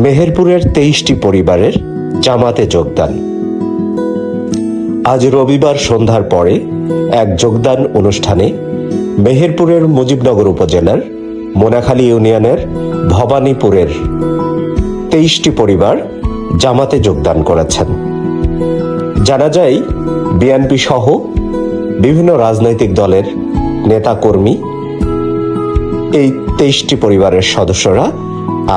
মেহেরপুরের 23টি পরিবারের জামাতে যোগদান। আজ রবিবার সন্ধ্যার পরে এক যোগদান অনুষ্ঠানে মেহেরপুরের মুজিবনগর উপজেলার মোনাখালী ইউনিয়নের ভবানীপুরের 23টি পরিবার জামাতে যোগদান করেছেন। জানা যায়, বিএনপি সহ বিভিন্ন রাজনৈতিক দলের নেতাকর্মী এই 23টি পরিবারের সদস্যরা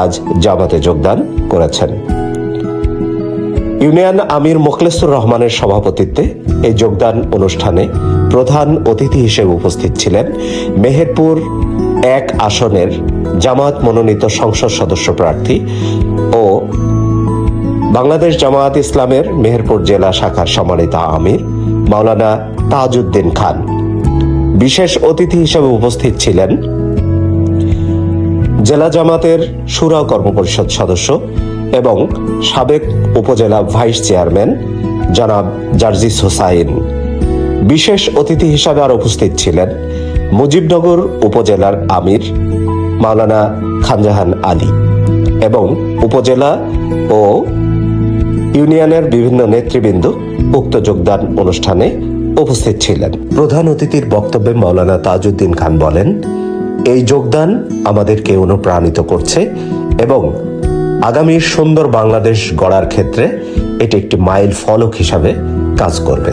আজ জামাতে যোগদান করেছেন। ইউনিয়ন আমির মোখলেসুর রহমানের সভাপতিত্বে এই যোগদান অনুষ্ঠানে প্রধান অতিথি হিসেবে উপস্থিত ছিলেন মেহেরপুর 1 আসনের জামায়াত মনোনীত সংসদ সদস্য প্রার্থী ও বাংলাদেশ জামায়াত ইসলামের মেহেরপুর জেলা শাখার সম্মানিত আমির মাওলানা তাজউদ্দিন খান। বিশেষ অতিথি হিসেবে উপস্থিত ছিলেন জেলা জামাতের শুরা কর্মপরিষদ সদস্য এবং সাবেক উপজেলা ভাইস চেয়ারম্যান জনাব জার্জিস হোসাইন। বিশেষ অতিথি হিসাবে আর উপস্থিত ছিলেন মুজিবনগর উপজেলার আমির মাওলানা খানজাহান আলী এবং উপজেলা ও ইউনিয়নের বিভিন্ন নেতৃবৃন্দ উক্ত যোগদান অনুষ্ঠানে উপস্থিত ছিলেন। প্রধান অতিথির বক্তব্যে মাওলানা তাজউদ্দিন খান বলেন, এই যোগদান আমাদেরকে অনুপ্রাণিত করছে এবং আগামীর সুন্দর বাংলাদেশ গড়ার ক্ষেত্রে এটি একটি মাইল ফলক হিসাবে কাজ করবে।